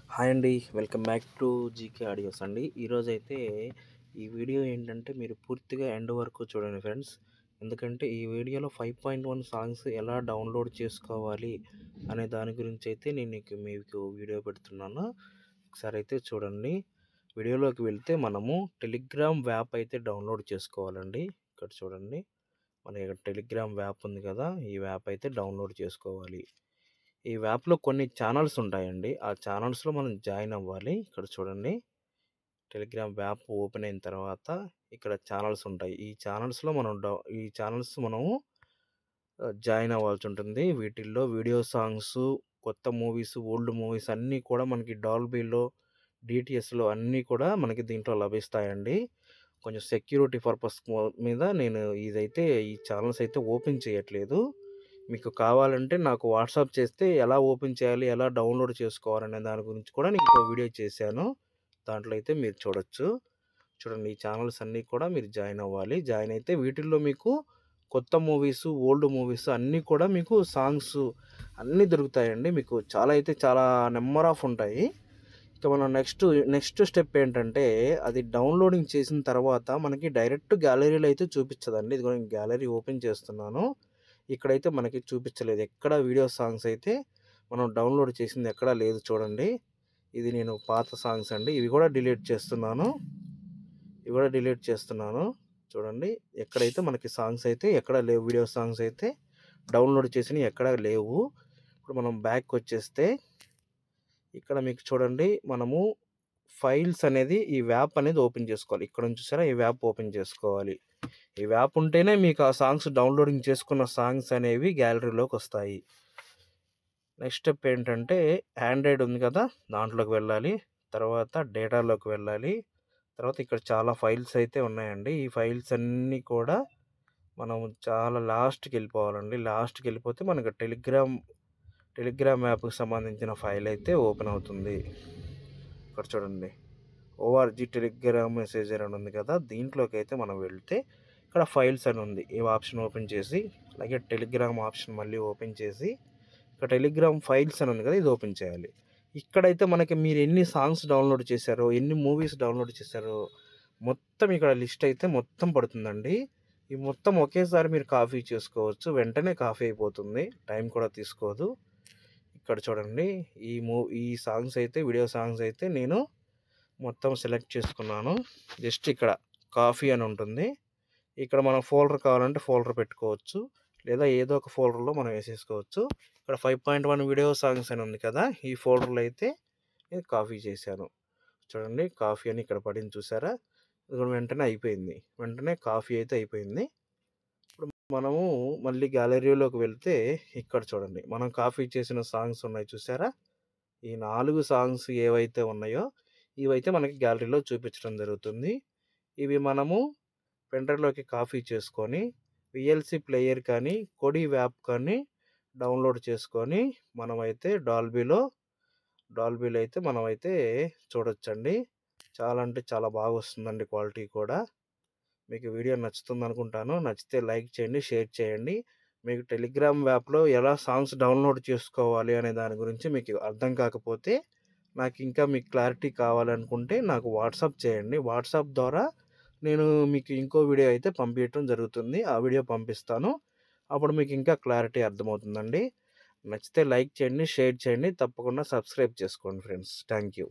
Hi అండి. Welcome back to GK audios అండి. ఈరోజైతే ఈ వీడియో ఏంటంటే మీరు పూర్తిగా ఎండ్ వరకు చూడండి ఫ్రెండ్స్. ఎందుకంటే ఈ వీడియోలో 5.1 సాంగ్స్ ఎలా డౌన్లోడ్ చేసుకోవాలి అనే దాని గురించి అయితే నేను మీకు వీడియో పెడుతున్నాను. ఒకసారి అయితే చూడండి. వీడియోలోకి వెళ్తే మనము టెలిగ్రామ్ యాప్ అయితే డౌన్లోడ్ చేసుకోవాలండి. ఇక్కడ చూడండి. మన టెలిగ్రామ్ యాప్ ఉంది కదా! ఈ యాప్ అయితే డౌన్లోడ్ చేసుకోవాలి. ఈ యాప్‌లో కొన్ని ఛానెల్స్ ఉంటాయండి. ఆ ఛానెల్స్‌లో మనం జాయిన్ అవ్వాలి. ఇక్కడ చూడండి. టెలిగ్రామ్ యాప్ ఓపెన్ అయిన తర్వాత ఇక్కడ ఛానెల్స్ ఉంటాయి. ఈ ఛానెల్స్ మనము జాయిన్ అవ్వాల్సి ఉంటుంది. వీటిల్లో వీడియో సాంగ్సు, కొత్త మూవీస్, ఓల్డ్ మూవీస్ అన్నీ కూడా మనకి డాల్బీలో, డీటీఎస్‌లో అన్నీ కూడా మనకి దీంట్లో లభిస్తాయండి. కొంచెం సెక్యూరిటీ పర్పస్ మీద నేను ఈ ఛానెల్స్ అయితే ఓపెన్ చేయట్లేదు. మీకు కావాలంటే నాకు వాట్సాప్ చేస్తే ఎలా ఓపెన్ చేయాలి, ఎలా డౌన్లోడ్ చేసుకోవాలనే దాని గురించి కూడా నేను ఇంకో వీడియో చేశాను. దాంట్లో అయితే మీరు చూడొచ్చు. చూడండి ఈ ఛానల్స్ అన్నీ కూడా మీరు జాయిన్ అవ్వాలి. జాయిన్ అయితే వీటిల్లో మీకు కొత్త మూవీస్, ఓల్డ్ మూవీస్ అన్నీ కూడా మీకు సాంగ్స్ అన్నీ దొరుకుతాయండి. మీకు చాలా నెంబర్ ఆఫ్ ఉంటాయి. ఇక మనం నెక్స్ట్ స్టెప్ ఏంటంటే అది డౌన్లోడింగ్ చేసిన తర్వాత మనకి డైరెక్ట్ గ్యాలరీలో అయితే చూపించదండి. ఇదిగో నేను గ్యాలరీ ఓపెన్ చేస్తున్నాను. ఇక్కడైతే మనకి చూపించలేదు. ఎక్కడ వీడియో సాంగ్స్ అయితే మనం డౌన్లోడ్ చేసింది ఎక్కడా లేదు చూడండి. ఇది నేను పాత సాంగ్స్ అండి. ఇవి కూడా డిలీట్ చేస్తున్నాను. చూడండి. ఎక్కడైతే మనకి సాంగ్స్ అయితే ఎక్కడా లేవు. వీడియో సాంగ్స్ అయితే డౌన్లోడ్ చేసినవి ఎక్కడా లేవు. ఇప్పుడు మనం బ్యాక్ వచ్చేస్తే ఇక్కడ మీకు చూడండి మనము ఫైల్స్ అనేది ఈ యాప్ అనేది ఓపెన్ చేసుకోవాలి. ఇక్కడ నుంచి చూసారా ఈ యాప్ ఓపెన్ చేసుకోవాలి. ఈ యాప్ ఉంటేనే మీకు ఆ సాంగ్స్ డౌన్లోడింగ్ చేసుకున్న సాంగ్స్ అనేవి గ్యాలరీలోకి వస్తాయి. నెక్స్ట్ స్టెప్ ఏంటంటే ఆండ్రాయిడ్ ఉంది కదా దాంట్లోకి వెళ్ళాలి. తర్వాత డేటాలోకి వెళ్ళాలి. తర్వాత ఇక్కడ చాలా ఫైల్స్ అయితే ఉన్నాయండి. ఈ ఫైల్స్ అన్నీ కూడా మనం చాలా లాస్ట్కి వెళ్ళిపోవాలండి. లాస్ట్కి వెళ్ళిపోతే మనకు టెలిగ్రామ్ యాప్కి సంబంధించిన ఫైల్ అయితే ఓపెన్ అవుతుంది. ఇక్కడ చూడండి. ఓఆర్జీ టెలిగ్రామ్ మెసేజర్ అని ఉంది కదా దీంట్లోకి అయితే మనం వెళ్తే ఇక్కడ ఫైల్స్ అని ఉంది. ఈ ఆప్షన్ ఓపెన్ చేసి అలాగే టెలిగ్రామ్ ఆప్షన్ మళ్ళీ ఓపెన్ చేసి ఇక్కడ టెలిగ్రామ్ ఫైల్స్ అని ఉంది కదా ఇది ఓపెన్ చేయాలి. ఇక్కడైతే మనకి మీరు ఎన్ని సాంగ్స్ డౌన్లోడ్ చేశారో, ఎన్ని మూవీస్ డౌన్లోడ్ చేశారో మొత్తం ఇక్కడ లిస్ట్ అయితే మొత్తం పడుతుందండి. ఈ మొత్తం ఒకేసారి మీరు కాపీ చేసుకోవచ్చు. వెంటనే కాపీ అయిపోతుంది. టైం కూడా తీసుకోదు. ఇక్కడ చూడండి ఈ సాంగ్స్ అయితే వీడియో సాంగ్స్ అయితే నేను మొత్తం సెలెక్ట్ చేసుకున్నాను. జస్ట్ ఇక్కడ కాఫీ అని ఉంటుంది. ఇక్కడ మనం ఫోల్డర్ కావాలంటే ఫోల్డర్ పెట్టుకోవచ్చు. లేదా ఏదో ఒక ఫోల్డర్లో మనం వేసేసుకోవచ్చు. ఇక్కడ 5.1 వీడియో సాంగ్స్ అని ఉంది కదా ఈ ఫోల్డర్లో అయితే నేను కాపీ చేశాను. చూడండి కాఫీ అని ఇక్కడ పడింది చూసారా? ఇది వెంటనే అయిపోయింది. వెంటనే కాఫీ అయితే అయిపోయింది. ఇప్పుడు మనము మళ్ళీ గ్యాలరీలోకి వెళ్తే ఇక్కడ చూడండి మనం కాపీ చేసిన సాంగ్స్ ఉన్నాయి చూసారా? ఈ 4 సాంగ్స్ ఏవైతే ఉన్నాయో ఇవైతే మనకి గ్యాలరీలో చూపించడం జరుగుతుంది. ఇవి మనము పెన్‌డ్రైవ్‌లోకి కాపీ చేసుకొని వీఎల్‌సీ ప్లేయర్ కానీ, కొడి యాప్ కానీ డౌన్లోడ్ చేసుకొని మనమైతే డాల్బీలో అయితే మనమైతే చూడొచ్చండి. చాలా అంటే చాలా బాగా వస్తుందండి క్వాలిటీ కూడా. మీకు వీడియో నచ్చుతుంది అనుకుంటాను. నచ్చితే లైక్ చేయండి, షేర్ చేయండి. మీకు టెలిగ్రామ్ యాప్‌లో ఎలా సాంగ్స్ డౌన్లోడ్ చేసుకోవాలి అనే దాని గురించి మీకు అర్థం కాకపోతే నాకు మీకు క్లారిటీ కావాలనుకుంటే నాకు వాట్సాప్ చేయండి. వాట్సాప్ ద్వారా నేను మీకు ఇంకో వీడియో అయితే పంపించడం జరుగుతుంది. ఆ వీడియో పంపిస్తాను. అప్పుడు మీకు ఇంకా క్లారిటీ అర్థమవుతుందండి. నచ్చితే లైక్ చేయండి, షేర్ చేయండి. తప్పకుండా సబ్స్క్రైబ్ చేసుకోండి ఫ్రెండ్స్. Thank you.